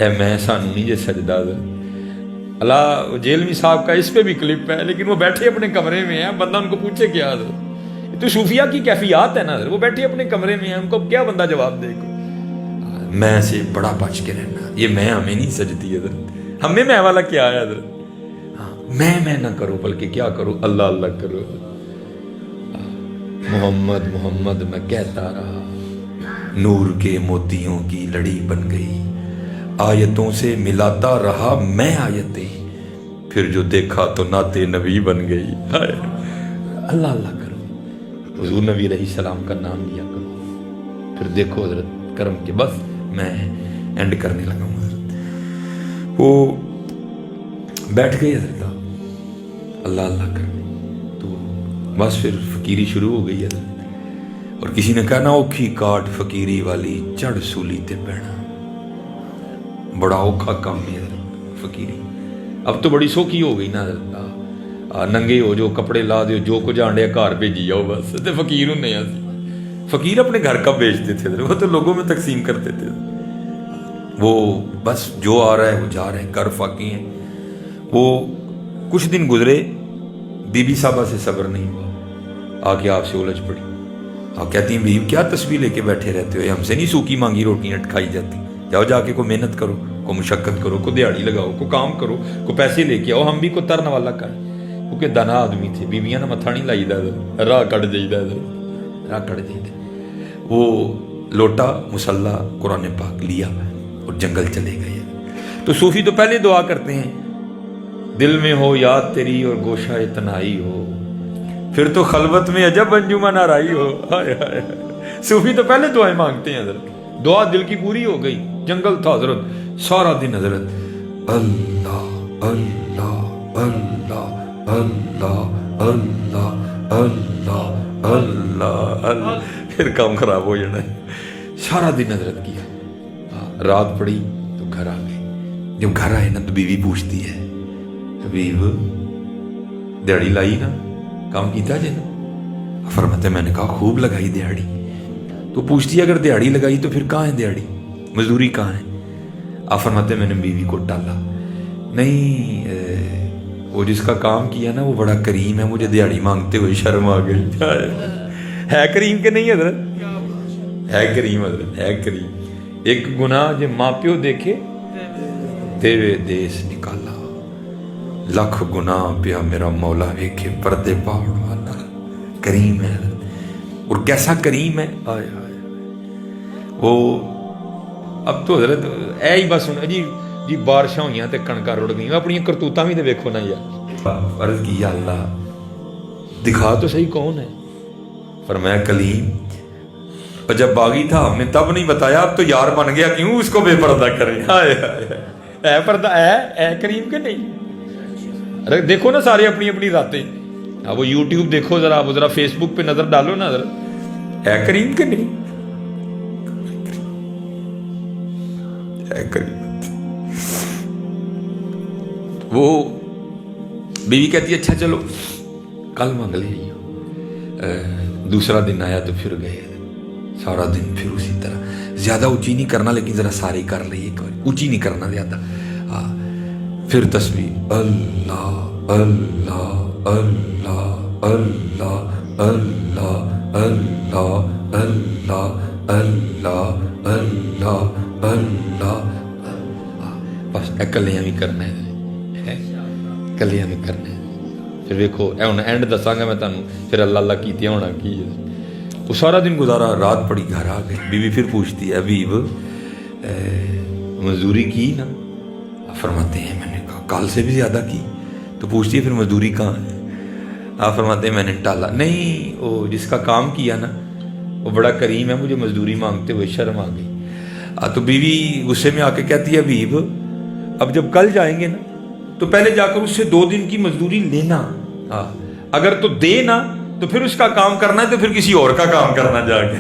اے میں سانو نہیں یہ سجدہ اللہ جیلوی صاحب کا اس پہ بھی کلپ ہے، لیکن وہ بیٹھے اپنے کمرے میں ہیں، بندہ ان کو پوچھے کیا تو صوفیہ کی کیفیات ہے نا، وہ بیٹھے اپنے کمرے میں ہیں، ان کو کیا بندہ جواب دے گا؟ میں سے بڑا بچ کے رہنا، یہ میں ہمیں نہیں سجتی حضرت، ہمیں میں والا کیا ہے حضرت؟ میں نہ کرو بلکہ کیا کرو، اللہ اللہ کرو۔ محمد محمد میں کہتا رہا، نور کے موتیوں کی لڑی بن گئی، آیتوں سے ملاتا رہا میں آیتیں، پھر جو دیکھا تو نعت نبی بن گئی۔ اللہ اللہ کرو، حضور نبی علیہ السلام کا نام لیا کرو، پھر دیکھو حضرت کرم کے۔ بس میں اینڈ کرنے لگا ہوں حضرت۔ وہ بیٹھ گئے حضرت، اللہ اللہ کر، تو بس پھر فقیری شروع ہو گئی حضرت۔ اور کسی نے کہا نا اوکھی کاٹ فقیری والی چڑھ سولی تے پینا، بڑا اوکھا کام ہے حضرت فقیری۔ اب تو بڑی سوکھی ہو گئی نا حضرت، ننگے ہو جو کپڑے لا دو، جو کچھ آنڈے گھر بھیجی جاؤ بس، تے فقیر ہونے ہیں۔ فقیر اپنے گھر کا بیچتے تھے، وہ تو لوگوں میں تقسیم کرتے تھے، وہ بس جو آ رہا ہے وہ جا رہے ہیں، کر فاقی ہیں۔ وہ کچھ دن گزرے، بی بی صاحبہ سے صبر نہیں ہوا، آ کے آپ سے الجھ پڑی، آپ کہتی ہیں بیوی کیا تصویر لے کے بیٹھے رہتے ہو، ہم سے نہیں سوکھی مانگی روٹیاں کھائی جاتی، جاؤ جا کے کوئی محنت کرو، کوئی مشقت کرو، کوئی دیہڑی لگاؤ، کوئی کام کرو، کوئی پیسے لے کے آؤ، ہم بھی کوئی ترن والا کریں۔ کیونکہ دانا آدمی تھے، بیویاں نے متھا نہیں لائی دا، راہ کٹ جائیدا، راہ کٹ جائیدا۔ وہ لوٹا مسلح قرآن پاک لیا اور جنگل چلے گئے۔ تو صوفی تو پہلے دعا کرتے ہیں، دل میں ہو یاد تیری اور گوشہ تنہائی ہو، پھر تو خلوت میں عجب انجمن آرائی ہو۔ ہائے ہائے، صوفی تو پہلے دعائیں مانگتے ہیں حضرت۔ دعا دل کی پوری ہو گئی، جنگل تھا حضرت، سارا دن حضرت اللہ اللہ اللہ اللہ اللہ اللہ اللہ اللہ، پھر کام خراب ہو جانا ہے۔ سارا دن حضرت کیا، رات پڑی تو گھر آ گئے۔ جب گھر آئے نا تو بیوی پوچھتی ہے، حبیب دیہڑی لائی نا، کام کیتا جے نا؟ فرماتے میں نے کہا خوب لگائی دیہڑی۔ تو پوچھتی ہے اگر دیہڑی لگائی تو پھر کہاں ہے دیہڑی، مزدوری کہاں ہے؟ آپ فرماتے میں نے بیوی کو ٹالا، نہیں وہ جس کا کام کیا نا وہ بڑا کریم ہے، مجھے دیہڑی مانگتے ہوئے شرم آ گئی۔ ہے کریم کہ نہیں حضرت؟ ہے کریم حضرت، ہے کریم۔ ایک گناہ جو ماں پیو دیکھے تیرے دیس نکالا، لکھ گناہ پیا میرا مولا ویکھے پردے پاڑ والا، کریم ہے حضرت۔ اور کیسا کریم ہے، آئے آئے۔ وہ اب تو حضرت اے ہی بس ہوں جی بارشاں ہوئیاں تے کنکاں رڑ گئیں، اپنی کرتوتاں بھی تے ویکھو نا یار۔ عرض کی یا اللہ دکھا تو صحیح کون ہے؟ فرمایا کلیم، اور جب باغی تھا ہم نے تب نہیں بتایا، اب تو یار بن گیا کیوں اس کو بے پردہ کریں؟ ہائے ہائے، اے پردہ اے کریم کہ نہیں؟ ارے دیکھو نا سارے اپنی اپنی ذاتیں، اب وہ یوٹیوب دیکھو ذرا، وہ ذرا فیس بک پہ نظر ڈالو نا ذرا، اے کریم کہ نہیں؟ اے کریم۔ وہ بیوی کہتی ہے اچھا چلو کل مانگ لے۔ دوسرا دن آیا تو پھر گئے، سارا دن پھر اسی طرح، زیادہ اونچی نہیں کرنا لیکن ذرا ساری کر لی، ایک بار اونچی نہیں کرنا زیادہ۔ پھر تسبیح اللہ اللہ اللہ اللہ اللہ اللہ اللہ اللہ اللہ اللہ، بس کلیاں بھی کرنا ہے، کلیاں بھی کرنا ہے۔ پھر ویکھو اے ہن اینڈ دساں گا میں تانوں، پھر اللہ اللہ کیتیاں ہونا کی ہے۔ وہ سارا دن گزارا، رات پڑی گھر آ گئے۔ بیوی پھر پوچھتی ہے حبیب مزدوری کی نا؟ فرماتے ہیں میں نے کہا کل سے بھی زیادہ کی۔ تو پوچھتی ہے پھر مزدوری کہاں ہے؟ آپ فرماتے ہیں میں نے ٹالا، نہیں وہ جس کا کام کیا نا وہ بڑا کریم ہے، مجھے مزدوری مانگتے ہوئے شرم آ گئی۔ تو بیوی غصے میں آ کے کہتی ہے حبیب اب جب کل جائیں گے نا تو پہلے جا کر اس سے 2 دن کی مزدوری لینا، اگر تو دے نا تو پھر اس کا کام کرنا ہے، تو پھر کسی اور کا کام کرنا جا کے۔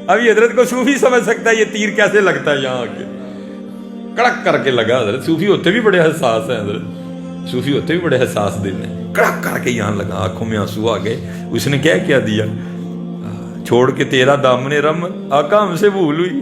اب یہ حضرت کو صوفی سمجھ سکتا ہے یہ تیر کیسے لگتا ہے، یہاں آ کے کڑک کر کے لگا۔ حضرت صوفی ہوتے بھی بڑے حساس ہیں، حضرت صوفی ہوتے بھی بڑے حساس دل ہیں، کڑک کر کے یہاں لگا، آنکھوں میں آنسو آ گئے۔ اس نے کیا دیا، چھوڑ کے تیرا دامن رم آقا ہم سے بھول ہوئی،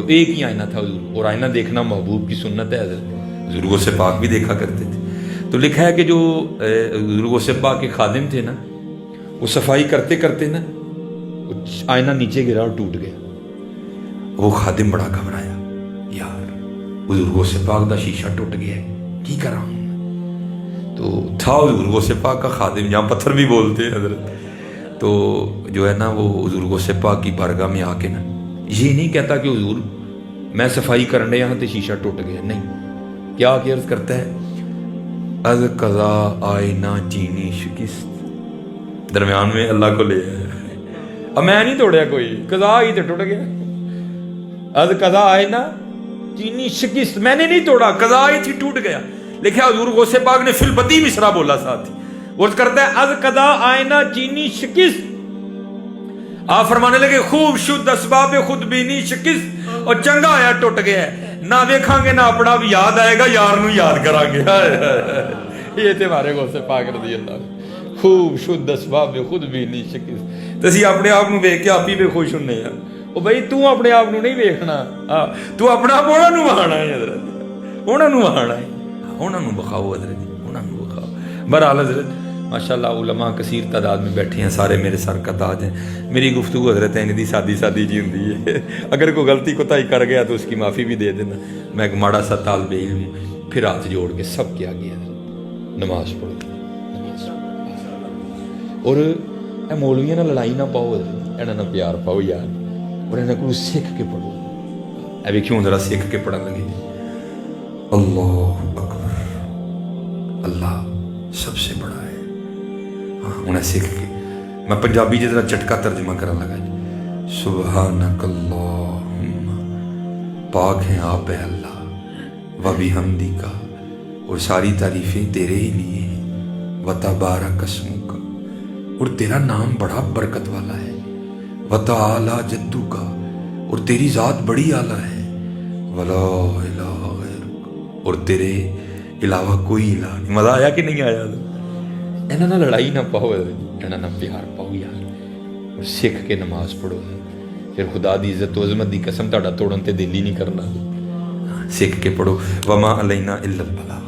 تو ایک ہی آئینہ تھا حضور، اور آئینہ دیکھنا محبوب کی سنت ہے حضرت، حضور غوث پاک بھی دیکھا کرتے تھے۔ تو لکھا ہے کہ جو حضور غوث پاک کے خادم تھے نا، وہ صفائی کرتے کرتے نا آئینہ نیچے گرا اور ٹوٹ گیا۔ وہ خادم بڑا گھبرایا، یار حضور غوث پاک دا شیشہ ٹوٹ گیا ہے، کی کرا ہوں؟ تو تھا حضور غوث پاک کا خادم، جہاں پتھر بھی بولتے ہیں حضرت، تو جو ہے نا وہ حضور غوث پاک کی بارگاہ میں آ کے نا یہ نہیں کہتا کہ حضور میں صفائی کرنے یہاں تے شیشہ ٹوٹ گیا، نہیں، کیا عرض کرتا ہے، از قضا آئینہ چینی شکست، درمیان میں اللہ کو لے آیا، اب میں نہیں توڑیا کوئی، قضا ہی تو ٹوٹ گیا، از قضا آئینہ چینی شکست، میں نے نہیں توڑا، قضا ہی تھی ٹوٹ گیا۔ لکھا حضور غوث پاک نے فی البدی مصرع بولا ساتھ ہی، وہ کرتا ہے از قضا آئینہ چینی شکست، آپ فرمانے لگے خوب شد اسباب خود بینی شکست، اور چنگا آیا ٹوٹ گیا ہے، نہ دیکھاں گے نہ اپنا بھی یاد آئے گا، یار نو یاد کران گے۔ یہ تھے ہمارے غوث پاک رضی اللہ عنہ، خوب شد اسباب خود بینی شکست۔ تو اسی اپنے آپ نو ویکھ کے آپ ہی بے خوش ہونے ہیں، او بھائی تو اپنے آپ نو نہیں ویکھنا، تو اپنا آپ انہاں نو وہانا ہے حضرت، انہاں نو وہانا ہے، انہاں نو بخاؤ حضرت، انہاں نو بخاؤ۔ بہرحال حضرت ماشاءاللہ علماء کثیر تعداد میں بیٹھے ہیں، سارے میرے سر کا تاج ہیں، میری گفتگو حضرت ہے دی سادی سادی جی ہوندی ہے، اگر کوئی غلطی کوتاہی کر گیا تو اس کی معافی بھی دے دینا، میں ایک ماڑا سا طالب علم ہوں۔ پھر ہاتھ جوڑ کے سب کیا گیا نماز پڑھو، نماز پڑھو، اور اے مولویاں نہ لڑائی نہ پاؤ حضرت، انہاں نہ پیار پاؤ یار، اور انہاں کو سکھ کے پڑھو۔ اے ویکھیوں ذرا سکھ کے پڑھن لگے، اللہ اکبر، اللہ سب سے بڑا ہے، انہیں سکھ کے میں پنجابی جتنا چٹکا ترجمہ کرنے لگا جی، سبحانک اللہم، پاک ہیں آپ ہے اللہ، و بحمدک، اور ساری تعریفیں تیرے ہی لیے ہیں، و تبارک اسمک، اور تیرا نام بڑا برکت والا ہے، و تعالی جدک، اور تیری ذات بڑی اعلیٰ ہے، ولا الہ غیرک، اور تیرے علاوہ کوئی الہ نہیں۔ مزہ آیا کہ نہیں آیا؟ انہاں نہ لڑائی نہ پاؤ، انہاں نہ پیار پاؤ یار، اور سکھ کے نماز پڑھو، پھر خدا دی عزت و عظمت دی قسم تہاڈا توڑن تے دل ہی نہیں کرنا، سکھ کے پڑھو، وما علینا الا البلاغ۔